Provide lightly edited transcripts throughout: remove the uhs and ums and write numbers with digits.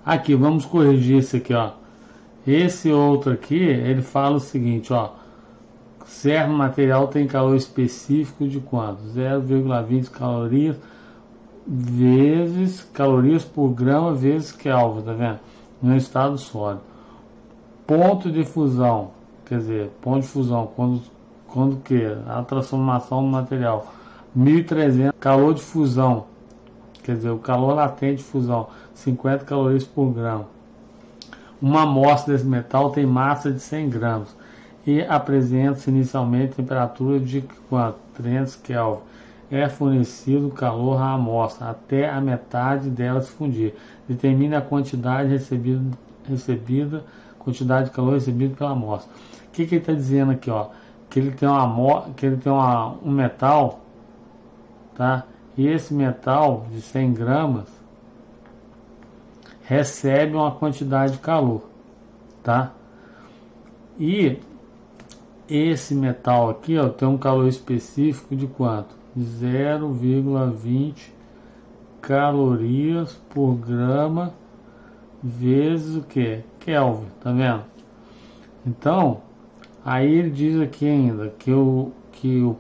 Aqui, vamos corrigir esse aqui, ó. Esse outro aqui, ele fala o seguinte, ó. Certo material tem calor específico de quanto? 0,20 calorias vezes calorias por grama vezes Kelvin, tá vendo? No estado sólido. Ponto de fusão, quer dizer, ponto de fusão, quando que? A transformação do material. 1.300 calor de fusão, quer dizer, o calor latente de fusão, 50 calorias por grama. Uma amostra desse metal tem massa de 100 gramas e apresenta-se inicialmente temperatura de quanto? 300 Kelvin. É fornecido calor à amostra até a metade dela se fundir. Determine a quantidade recebida, quantidade de calor recebida pela amostra. O que ele está dizendo aqui, ó? Que ele tem um metal, tá? E esse metal de 100 gramas recebe uma quantidade de calor, tá? E esse metal aqui, ó, tem um calor específico de quanto? 0,20 calorias por grama vezes o que? Kelvin, tá vendo? Então, aí ele diz aqui ainda que o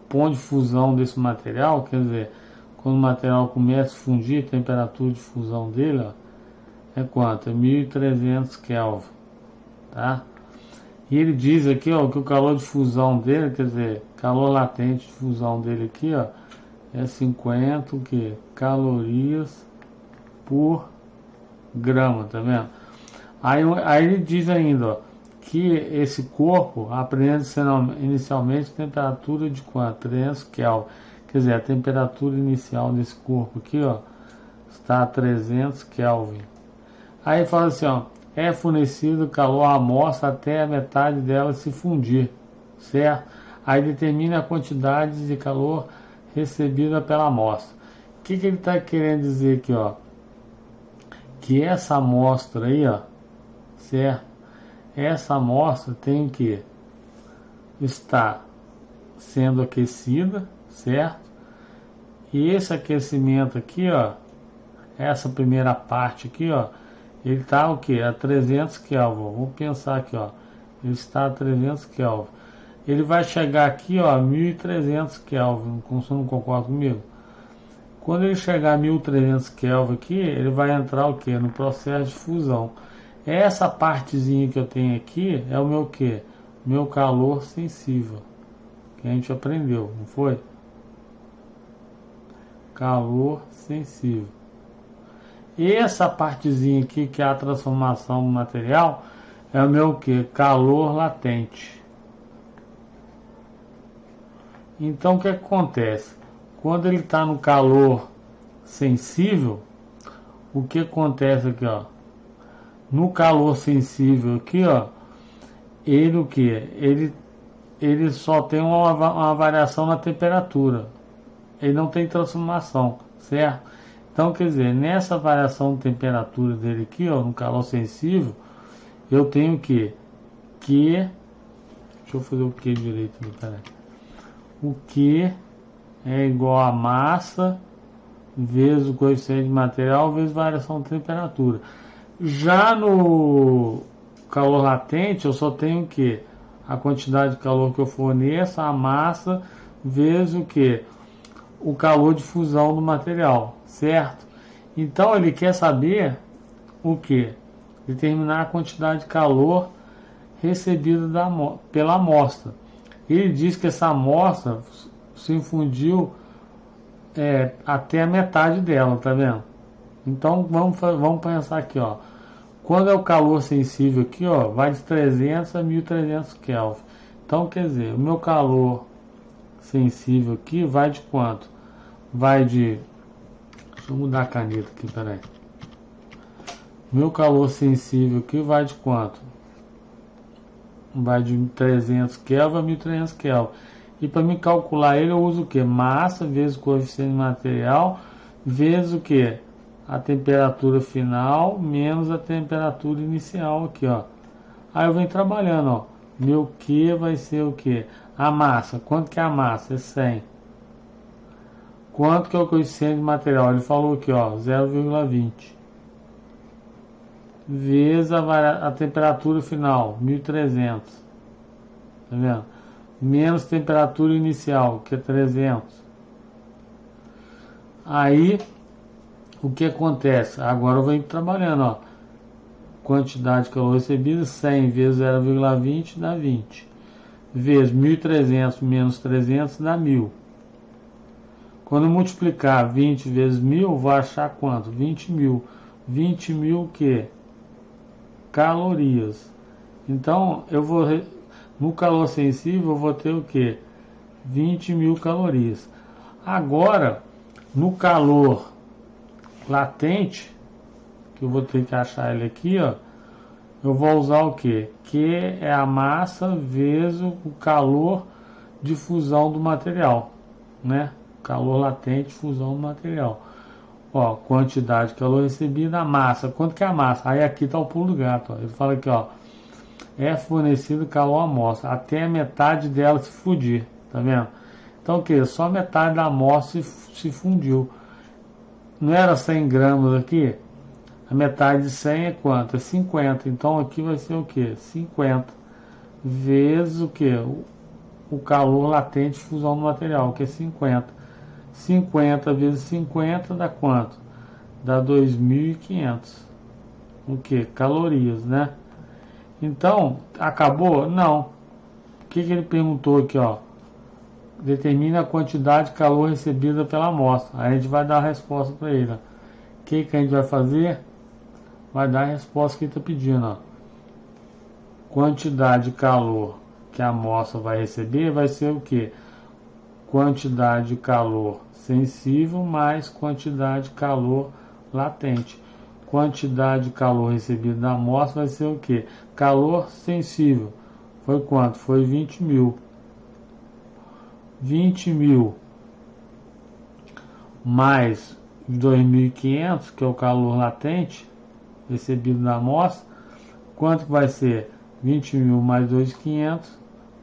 ponto de fusão desse material, quer dizer, quando o material começa a fundir, a temperatura de fusão dele, ó, é quanto? É 1.300 Kelvin, tá? E ele diz aqui, ó, que o calor de fusão dele, quer dizer, calor latente de fusão dele aqui, ó, é 50 o que? Calorias por grama, tá vendo? Aí ele diz ainda, ó, que esse corpo apresenta inicialmente temperatura de quanto? 300 Kelvin. Quer dizer, a temperatura inicial desse corpo aqui, ó, está a 300 Kelvin. Aí fala assim, ó, é fornecido calor à amostra até a metade dela se fundir, certo? Aí determina a quantidade de calor recebida pela amostra. O que ele está querendo dizer aqui, ó? Que essa amostra aí, ó, certo? Essa amostra tem que estar sendo aquecida, certo? E esse aquecimento aqui, ó, essa primeira parte aqui, ó, ele está o que? A 300 Kelvin. Vamos pensar aqui, ó. Ele está a 300 Kelvin. Ele vai chegar aqui, ó, a 1.300 Kelvin. Você não concorda comigo? Quando ele chegar a 1.300 Kelvin aqui, ele vai entrar o que? No processo de fusão. Essa partezinha que eu tenho aqui é o meu que? Meu calor sensível. Que a gente aprendeu, não foi? Calor sensível. E essa partezinha aqui, que é a transformação do material, é o meu que? Calor latente. Então o que acontece? Quando ele está no calor sensível, o que acontece aqui, ó? No calor sensível aqui, ó, ele o que? Ele só tem uma variação na temperatura. Ele não tem transformação, certo? Então, quer dizer, nessa variação de temperatura dele aqui, ó, no calor sensível, eu tenho que deixa eu fazer o que direito aqui, peraí. O que é igual a massa vezes o coeficiente de material vezes variação de temperatura. Já no calor latente, eu só tenho que a quantidade de calor que eu forneço, a massa vezes o que? O calor de fusão do material, certo? Então ele quer saber o que? Determinar a quantidade de calor recebida pela amostra. Ele diz que essa amostra se infundiu até a metade dela, tá vendo? Então vamos pensar aqui, ó. Quando é o calor sensível aqui, ó, vai de 300 a 1.300 Kelvin. Então quer dizer, o meu calor sensível aqui vai de quanto? Vai de... Deixa eu mudar a caneta aqui, peraí. Meu calor sensível aqui vai de quanto? Vai de 300 Kelvin a 1.300 Kelvin. E para me calcular ele, eu uso o que? Massa vezes o coeficiente de material vezes o que? A temperatura final menos a temperatura inicial aqui, ó. Aí eu venho trabalhando, ó. Meu Q vai ser o que? A massa. Quanto que é a massa? É 100. Quanto que é o coeficiente de material? Ele falou aqui, ó, 0,20. vezes a temperatura final, 1300, tá vendo? Menos temperatura inicial, que é 300. Aí, o que acontece? Agora eu venho trabalhando, ó. Quantidade de calor recebida, 100 vezes 0,20 dá 20. Vezes 1.300 menos 300 dá 1.000. Quando eu multiplicar 20 vezes 1.000, vou achar quanto? 20.000. 20.000 o quê? Calorias. Então, eu vou... No calor sensível, eu vou ter o quê? 20.000 calorias. Agora, no calor latente, que eu vou ter que achar ele aqui, ó, eu vou usar o quê? Que é a massa vezes o calor de fusão do material, né? Calor latente, fusão do material. Ó, quantidade de calor recebida, a massa. Quanto que é a massa? Aí aqui tá o pulo do gato, ó. Ele fala aqui, ó. É fornecido calor à amostra, até a metade dela se fundir, tá vendo? Então o que? Só metade da amostra se fundiu. Não era 100 gramas aqui? A metade de 100 é quanto? É 50. Então aqui vai ser o que? 50 vezes o que? O calor latente de fusão do material, que é 50. 50 vezes 50 dá quanto? Dá 2.500. O que? Calorias, né? Então, acabou? Não. O que ele perguntou aqui, ó? Determina a quantidade de calor recebida pela amostra. Aí a gente vai dar a resposta para ele. O que a gente vai fazer? Vai dar a resposta que ele está pedindo, ó. Quantidade de calor que a amostra vai receber vai ser o que? Quantidade de calor sensível mais quantidade de calor latente. Quantidade de calor recebido da amostra vai ser o que? Calor sensível. Foi quanto? Foi 20.000. 20.000 mais 2.500, que é o calor latente recebido da amostra. Quanto vai ser? 20.000 mais 2.500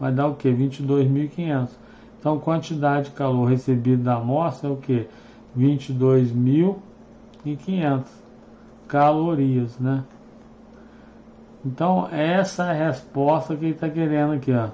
vai dar o que? 22.500. Então, quantidade de calor recebido da amostra é o que? 22.500 calorias, né? Então, essa é a resposta que ele está querendo aqui, ó.